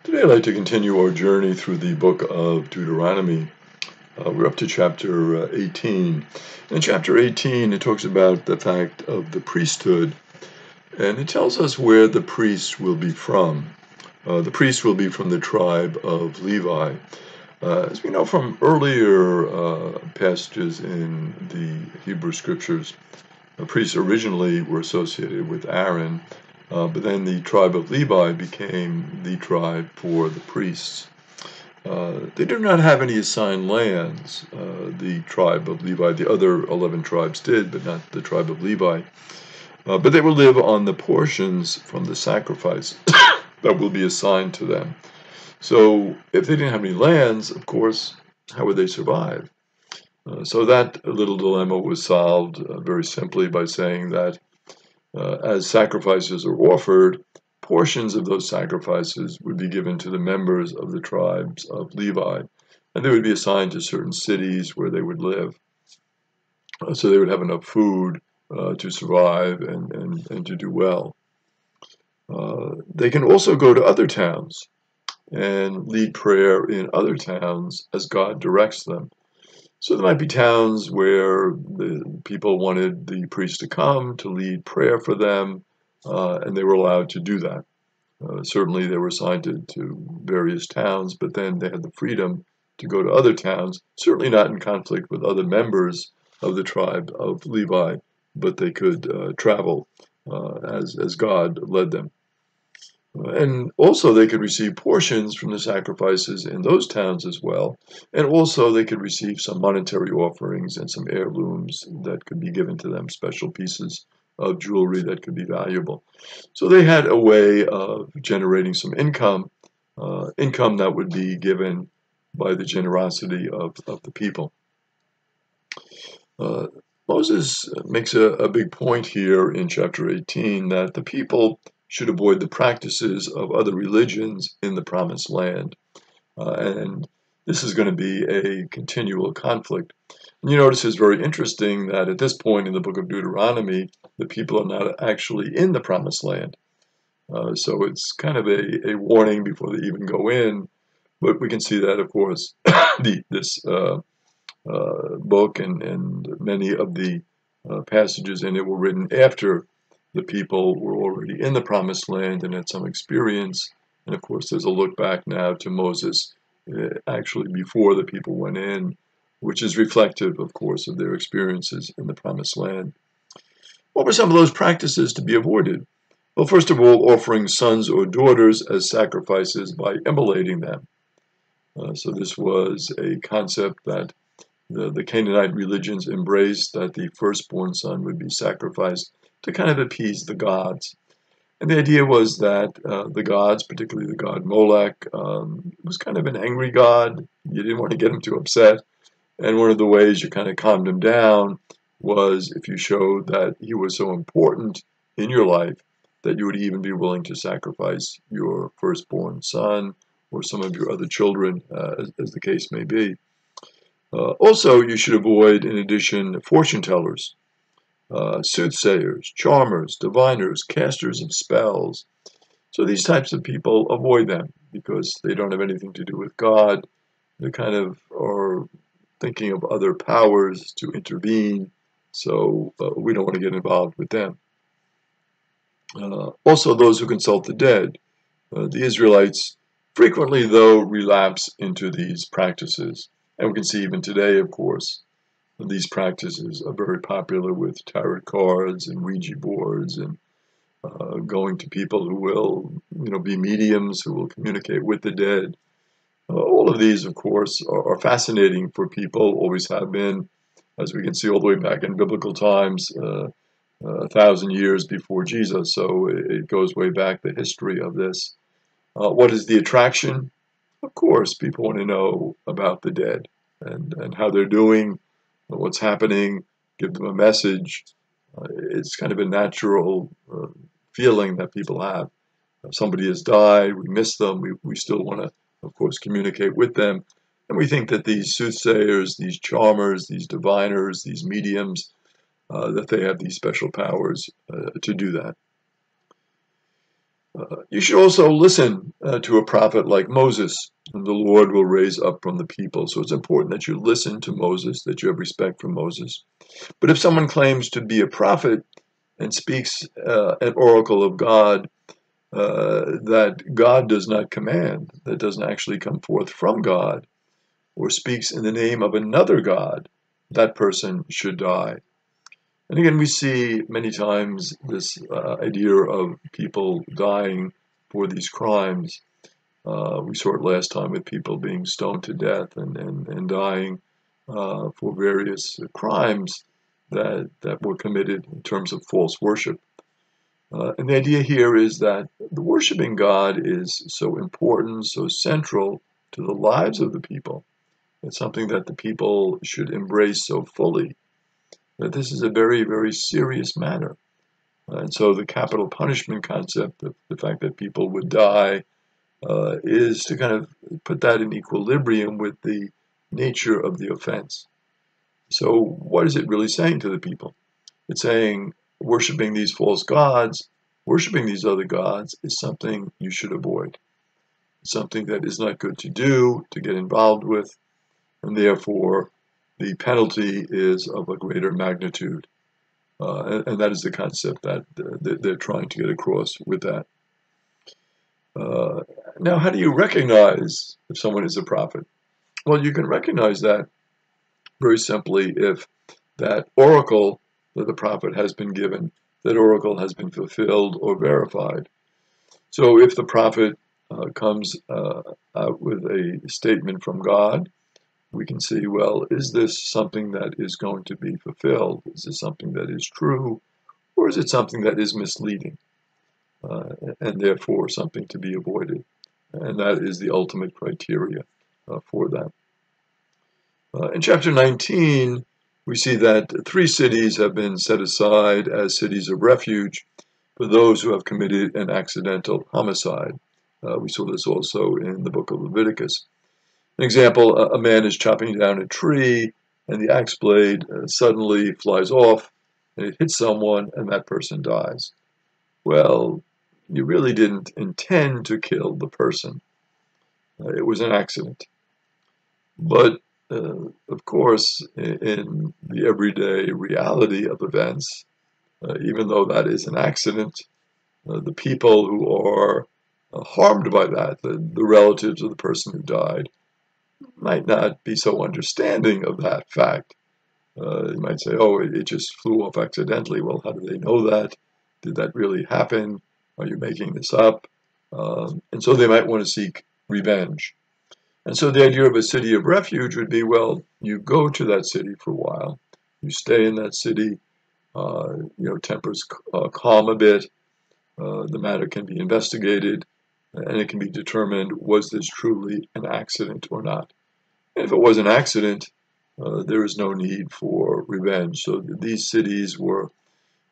Today I'd like to continue our journey through the book of Deuteronomy. We're up to chapter 18. In chapter 18 it talks about the fact of the priesthood, and it tells us where the priests will be from. The priests will be from the tribe of Levi. As we know from earlier passages in the Hebrew Scriptures, the priests originally were associated with Aaron, but then the tribe of Levi became the tribe for the priests. They do not have any assigned lands. The tribe of Levi, the other 11 tribes did, but not the tribe of Levi. But they will live on the portions from the sacrifice that will be assigned to them. So if they didn't have any lands, of course, how would they survive? So that little dilemma was solved very simply by saying that as sacrifices are offered, portions of those sacrifices would be given to the members of the tribes of Levi, and they would be assigned to certain cities where they would live. So they would have enough food to survive and to do well. They can also go to other towns and lead prayer in other towns as God directs them. So there might be towns where the people wanted the priest to come to lead prayer for them, and they were allowed to do that. Certainly they were assigned to various towns, but then they had the freedom to go to other towns, certainly not in conflict with other members of the tribe of Levi, but they could travel as God led them. And also they could receive portions from the sacrifices in those towns as well. And also they could receive some monetary offerings and some heirlooms that could be given to them, special pieces of jewelry that could be valuable. So they had a way of generating some income that would be given by the generosity of the people. Moses makes a big point here in chapter 18 that the people should avoid the practices of other religions in the promised land. And this is going to be a continual conflict. And you notice it's very interesting that at this point in the book of Deuteronomy, the people are not actually in the promised land. So it's kind of a warning before they even go in. But we can see that, of course, this book and many of the passages in it were written after the people were already in the promised land and had some experience. And of course, there's a look back now to Moses actually before the people went in, which is reflective, of course, of their experiences in the promised land. What were some of those practices to be avoided? Well, first of all, offering sons or daughters as sacrifices by immolating them. So this was a concept that the Canaanite religions embraced, that the firstborn son would be sacrificed to kind of appease the gods. And the idea was that the gods, particularly the god Molech, was kind of an angry god. You didn't want to get him too upset. And one of the ways you kind of calmed him down was if you showed that he was so important in your life that you would even be willing to sacrifice your firstborn son or some of your other children, as the case may be. Also, you should avoid, in addition, fortune tellers, soothsayers, charmers, diviners, casters of spells. So these types of people, avoid them because they don't have anything to do with God. They kind of are thinking of other powers to intervene, so we don't want to get involved with them. Also, those who consult the dead. The Israelites frequently, though, relapse into these practices. And we can see even today, of course, these practices are very popular with tarot cards and Ouija boards and going to people who will, be mediums, who will communicate with the dead. All of these, of course, are fascinating for people, always have been, as we can see all the way back in biblical times, 1,000 years before Jesus. So it goes way back, the history of this. What is the attraction? Of course, people want to know about the dead and how they're doing, what's happening, give them a message. It's kind of a natural feeling that people have. If somebody has died, we miss them, we still want to, of course, communicate with them. And we think that these soothsayers, these charmers, these diviners, these mediums, that they have these special powers to do that. You should also listen to a prophet like Moses, whom the Lord will raise up from the people. So it's important that you listen to Moses, that you have respect for Moses. But if someone claims to be a prophet and speaks an oracle of God that God does not command, that doesn't actually come forth from God, or speaks in the name of another God, that person should die. And again, we see many times this idea of people dying for these crimes. We saw it last time with people being stoned to death and dying for various crimes that were committed in terms of false worship. And the idea here is that the worshiping God is so important, so central to the lives of the people. It's something that the people should embrace so fully, that this is a very, very serious matter. And so the capital punishment concept, the fact that people would die, is to kind of put that in equilibrium with the nature of the offense. So what is it really saying to the people? It's saying worshiping these false gods, worshiping these other gods is something you should avoid. Something that is not good to do, to get involved with, and therefore the penalty is of a greater magnitude. And that is the concept that they're trying to get across with that. Now, how do you recognize if someone is a prophet? Well, you can recognize that very simply if that oracle that the prophet has been given, that oracle has been fulfilled or verified. So if the prophet comes out with a statement from God, we can see, well, is this something that is going to be fulfilled? Is this something that is true? Or is it something that is misleading and therefore something to be avoided? And that is the ultimate criteria for that. In chapter 19, we see that 3 cities have been set aside as cities of refuge for those who have committed an accidental homicide. We saw this also in the book of Leviticus. An example, a man is chopping down a tree and the axe blade suddenly flies off and it hits someone and that person dies. Well, you really didn't intend to kill the person. It was an accident. But of course, in the everyday reality of events, even though that is an accident, the people who are harmed by that, the relatives of the person who died, might not be so understanding of that fact. You might say, oh, it just flew off accidentally. Well, how do they know that? Did that really happen? Are you making this up? And so they might want to seek revenge. And so the idea of a city of refuge would be, well, you go to that city for a while. You stay in that city. Tempers calm a bit. The matter can be investigated, and it can be determined, was this truly an accident or not? And if it was an accident, there is no need for revenge. So these cities were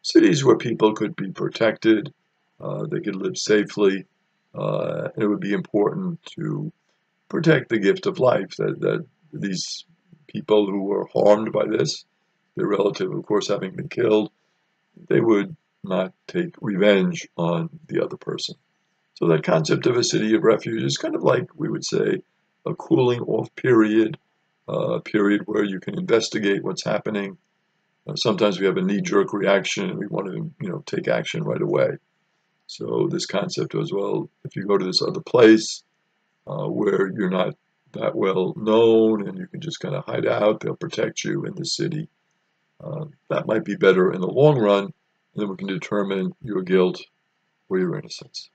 cities where people could be protected, they could live safely, and it would be important to protect the gift of life, that these people who were harmed by this, their relative, of course, having been killed, they would not take revenge on the other person. So that concept of a city of refuge is kind of like, we would say, a cooling off period, a period where you can investigate what's happening. Sometimes we have a knee-jerk reaction and we want to, take action right away. So this concept as well, if you go to this other place where you're not that well known and you can just kind of hide out, they'll protect you in the city. That might be better in the long run, and then we can determine your guilt or your innocence.